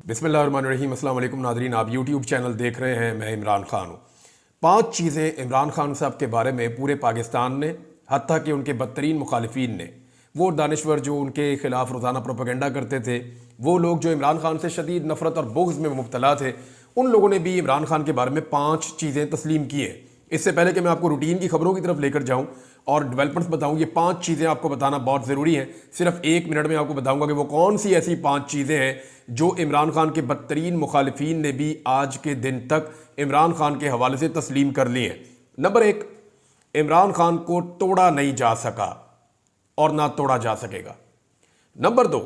बिस्मिल्लाहिर्रहमानिर्रहीम। अस्सलाम वालेकुम नाज़रीन, आप यूट्यूब चैनल देख रहे हैं। मैं इमरान खान हूँ। 5 चीज़ें इमरान खान साहब के बारे में पूरे पाकिस्तान ने, हत्ता कि उनके बदतरीन मुखालिफिन ने, वो दानिश्वर जो उनके खिलाफ रोज़ाना प्रोपेगेंडा करते थे, वो लोग जो इमरान खान से शदीद नफरत और बुग़्ज़ में मुब्तला थे, उन लोगों ने भी इमरान खान के बारे में 5 चीज़ें तस्लीम की हैं। इससे पहले कि मैं आपको रूटीन की खबरों की तरफ लेकर जाऊं और डेवलपमेंट्स बताऊं, ये 5 चीज़ें आपको बताना बहुत ज़रूरी है। सिर्फ 1 मिनट में आपको बताऊंगा कि वो कौन सी ऐसी 5 चीज़ें हैं जो इमरान खान के बदतरीन मुखालिफिन ने भी आज के दिन तक इमरान खान के हवाले से तस्लीम कर ली है। नंबर 1, इमरान खान को तोड़ा नहीं जा सका और ना तोड़ा जा सकेगा। नंबर 2,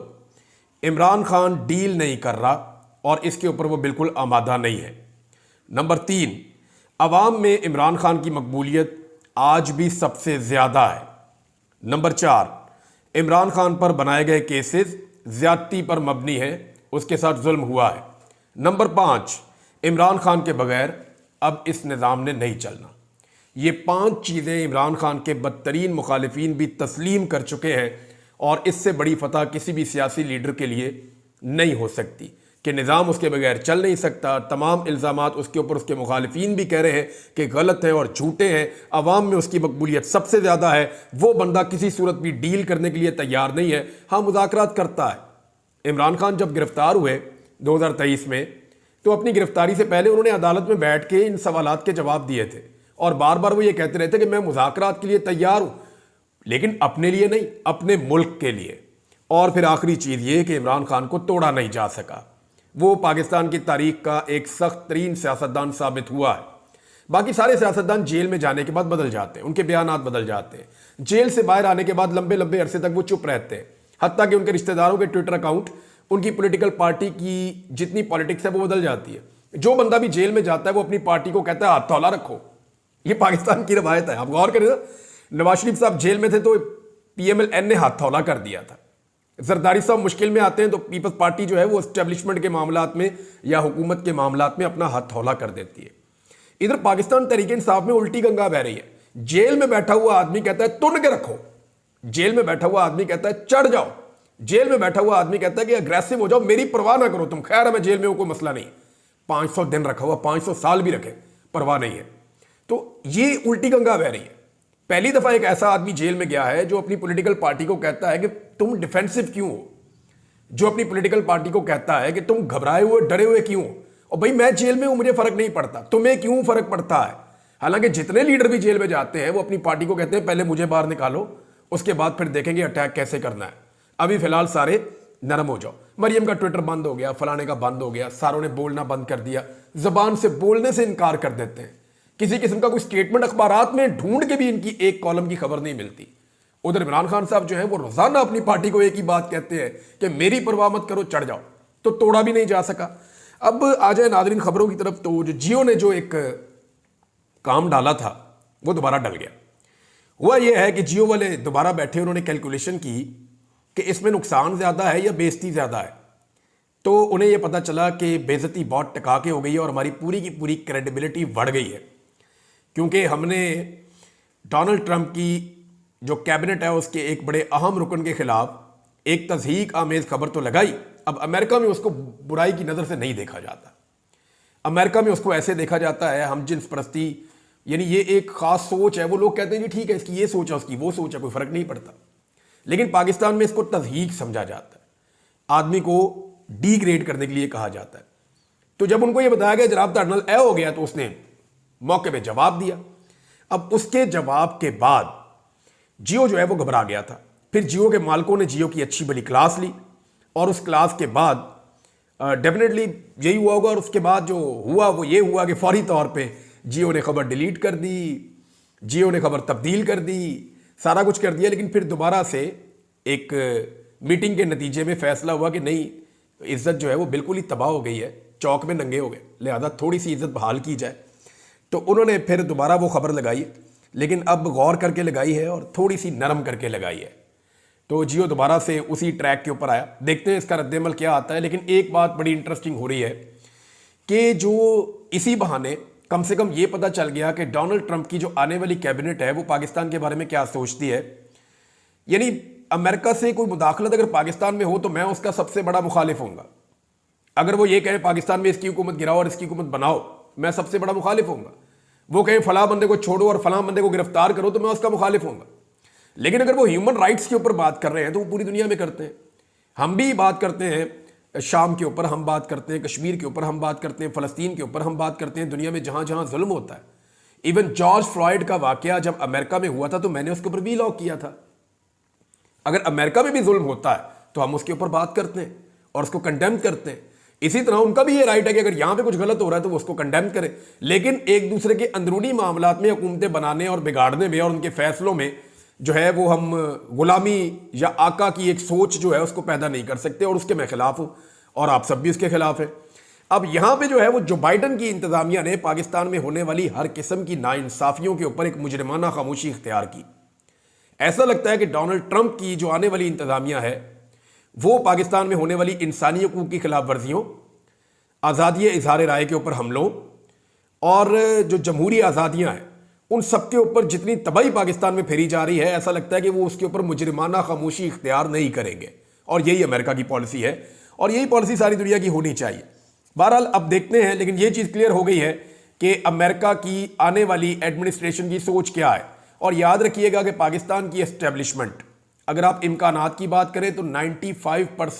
इमरान खान डील नहीं कर रहा और इसके ऊपर वो बिल्कुल आमादा नहीं है। नंबर 3, अवाम में इमरान खान की मकबूलियत आज भी सबसे ज़्यादा है। नंबर 4, इमरान खान पर बनाए गए केसेस ज्यादती पर मबनी है, उसके साथ जुल्म हुआ है। नंबर 5, इमरान खान के बगैर अब इस निज़ाम ने नहीं चलना। ये 5 चीज़ें इमरान खान के बदतरीन मुखालिफिन भी तस्लीम कर चुके हैं और इससे बड़ी फतह किसी भी सियासी लीडर के लिए नहीं हो सकती कि निज़ाम उसके बगैर चल नहीं सकता। तमाम इल्ज़ामात उसके ऊपर उसके मुखालिफिन भी कह रहे हैं कि गलत हैं और झूठे हैं। अवाम में उसकी मकबूलियत सबसे ज़्यादा है। वो बंदा किसी सूरत भी डील करने के लिए तैयार नहीं है। हाँ, मुज़ाकरात करता है। इमरान खान जब गिरफ्तार हुए 2023 में, तो अपनी गिरफ्तारी से पहले उन्होंने अदालत में बैठ के इन सवालात के जवाब दिए थे और बार बार वो ये कहते रहते कि मैं मुज़ाकरात के लिए तैयार हूँ, लेकिन अपने लिए नहीं, अपने मुल्क के लिए। और फिर आखिरी चीज़ ये कि इमरान खान को तोड़ा नहीं जा सका। वो पाकिस्तान की तारीख का एक सख्त तरीन सियासतदान साबित हुआ है। बाकी सारे सियासतदान जेल में जाने के बाद बदल जाते हैं, उनके बयानात बदल जाते हैं। जेल से बाहर आने के बाद लंबे लंबे अरसे तक वो चुप रहते हैं। हत्ता कि उनके रिश्तेदारों के ट्विटर अकाउंट, उनकी पॉलिटिकल पार्टी की जितनी पॉलिटिक्स है वो बदल जाती है। जो बंदा भी जेल में जाता है वो अपनी पार्टी को कहता है हाथ थौला रखो। ये पाकिस्तान की रवायत है। आप गौर करें ना, नवाज शरीफ साहब जेल में थे तो PMLN ने हाथ थौला कर दिया था। जरदारी साहब मुश्किल में आते हैं तो पीपल्स पार्टी जो है वो एस्टेब्लिशमेंट के मामलात में या हुकूमत के मामलात में अपना हाथ थौला कर देती है। इधर पाकिस्तान तहरीक इंसाफ में उल्टी गंगा बह रही है। जेल में बैठा हुआ आदमी कहता है तुन के रखो, जेल में बैठा हुआ आदमी कहता है चढ़ जाओ, जेल में बैठा हुआ आदमी कहता है कि अग्रेसिव हो जाओ, मेरी परवाह ना करो तुम, खैर है मैं जेल में हूं, कोई मसला नहीं। 500 दिन रखा हुआ, 500 साल भी रखे, परवाह नहीं है। तो ये उल्टी गंगा बह रही है। पहली दफा एक ऐसा आदमी जेल में गया है जो अपनी पॉलिटिकल पार्टी को कहता है कि तुम डिफेंसिव क्यों हो, जो अपनी पॉलिटिकल पार्टी को कहता है कि तुम घबराए हुए डरे हुए क्यों हो, और भाई मैं जेल में हूं, मुझे फर्क नहीं पड़ता, तुम्हें क्यों फर्क पड़ता है। हालांकि जितने लीडर भी जेल में जाते हैं वो अपनी पार्टी को कहते हैं पहले मुझे बाहर निकालो, उसके बाद फिर देखेंगे अटैक कैसे करना है। अभी फिलहाल सारे नरम हो जाओ। मरियम का ट्विटर बंद हो गया, फलाने का बंद हो गया, सारों ने बोलना बंद कर दिया, जबान से बोलने से इनकार कर देते हैं। किसी किस्म का कोई स्टेटमेंट अखबारात में ढूंढ के भी इनकी एक कॉलम की खबर नहीं मिलती। उधर इमरान खान साहब जो है वो रोजाना अपनी पार्टी को एक ही बात कहते हैं कि मेरी परवाह मत करो, चढ़ जाओ। तो तोड़ा भी नहीं जा सका। अब आ जाए नाज़रीन खबरों की तरफ। तो जो जियो ने जो एक काम डाला था वो दोबारा डल गया। हुआ यह है कि जियो वाले दोबारा बैठे, उन्होंने कैलकुलेशन की कि इसमें नुकसान ज्यादा है या बेइज्जती ज्यादा है। तो उन्हें यह पता चला कि बेइज्जती बहुत टका के हो गई है और हमारी पूरी की पूरी क्रेडिबिलिटी बढ़ गई है, क्योंकि हमने डोनाल्ड ट्रंप की जो कैबिनेट है उसके एक बड़े अहम रुकन के खिलाफ एक तज़हीक आमेज खबर तो लगाई। अब अमेरिका में उसको बुराई की नज़र से नहीं देखा जाता। अमेरिका में उसको ऐसे देखा जाता है हम जिन्स परस्ती, यानी ये एक खास सोच है। वो लोग कहते हैं जी ठीक है, इसकी ये सोच है, उसकी वो सोच है, कोई फर्क नहीं पड़ता। लेकिन पाकिस्तान में इसको तज़हीक समझा जाता है, आदमी को डिग्रेड करने के लिए कहा जाता है। तो जब उनको ये बताया गया जनाब टर्नल ए हो गया, तो उसने मौके पे जवाब दिया। अब उसके जवाब के बाद जियो जो है वो घबरा गया था। फिर जियो के मालिकों ने जियो की अच्छी बड़ी क्लास ली और उस क्लास के बाद डेफिनेटली यही हुआ होगा। और उसके बाद जो हुआ वो ये हुआ कि फौरी तौर पे जियो ने खबर डिलीट कर दी, जियो ने खबर तब्दील कर दी, सारा कुछ कर दिया। लेकिन फिर दोबारा से एक मीटिंग के नतीजे में फैसला हुआ कि नहीं, इज्जत जो है वो बिल्कुल ही तबाह हो गई है, चौक में नंगे हो गए, लिहाजा थोड़ी सी इज्जत बहाल की जाए। तो उन्होंने फिर दोबारा वो खबर लगाई, लेकिन अब गौर करके लगाई है और थोड़ी सी नरम करके लगाई है। तो जियो दोबारा से उसी ट्रैक के ऊपर आया। देखते हैं इसका रद्देमल क्या आता है। लेकिन एक बात बड़ी इंटरेस्टिंग हो रही है कि जो इसी बहाने कम से कम ये पता चल गया कि डोनाल्ड ट्रंप की जो आने वाली कैबिनेट है वो पाकिस्तान के बारे में क्या सोचती है। यानी अमेरिका से कोई मुदाखलत अगर पाकिस्तान में हो तो मैं उसका सबसे बड़ा मुखालिफ होऊंगा। अगर वो ये कहे पाकिस्तान में इसकी हुकूमत गिराओ और इसकी हुकूमत बनाओ, मैं सबसे बड़ा मुखालिफ होऊंगा। वो कहे फलां बंदे को छोड़ो और फलां बंदे को गिरफ्तार करो, तो मैं उसका मुखालिफ होऊंगा। लेकिन अगर वो ह्यूमन राइट्स के ऊपर बात कर रहे हैं तो वो पूरी दुनिया में करते हैं। हम भी बात करते हैं शाम के ऊपर, हम बात करते हैं कश्मीर के ऊपर, हम बात करते हैं फ़लस्तीन के ऊपर, हम बात करते हैं दुनिया में जहां जहां जुल्म होता है। इवन जॉर्ज फ्लॉयड का वाकया जब अमेरिका में हुआ था तो मैंने उसके ऊपर भी लॉक किया था। अगर अमेरिका में भी जुल्म होता है तो हम उसके ऊपर बात करते हैं और उसको कंडेम करते हैं। इसी तरह उनका भी ये राइट है कि अगर यहां पे कुछ गलत हो रहा है तो वो उसको कंडेम करें। लेकिन एक दूसरे के अंदरूनी मामलात में हुकूमतें बनाने और बिगाड़ने में और उनके फैसलों में जो है वो हम गुलामी या आका की एक सोच जो है उसको पैदा नहीं कर सकते, और उसके मैं खिलाफ हूं और आप सब भी उसके खिलाफ हैं। अब यहां पे जो है वो जो बाइडन की इंतजामिया ने पाकिस्तान में होने वाली हर किस्म की नाइंसाफियों के ऊपर एक मुजरिमाना खामोशी इख्तियार की। ऐसा लगता है कि डोनाल्ड ट्रंप की जो आने वाली इंतजामिया है वो पाकिस्तान में होने वाली इंसानी हकूक की खिलाफ वर्जियों, आज़ादी इजहार राय के ऊपर हमलों और जो जमहूरी आज़ादियां हैं उन सब के ऊपर जितनी तबाही पाकिस्तान में फेरी जा रही है, ऐसा लगता है कि वो उसके ऊपर मुजरिमाना खामोशी इख्तियार नहीं करेंगे। और यही अमेरिका की पॉलिसी है और यही पॉलिसी सारी दुनिया की होनी चाहिए। बहरहाल अब देखते हैं, लेकिन ये चीज़ क्लियर हो गई है कि अमेरिका की आने वाली एडमिनिस्ट्रेशन की सोच क्या है। और याद रखिएगा कि पाकिस्तान की एस्टेब्लिशमेंट, अगर आप इम्कानात की बात करें तो 95%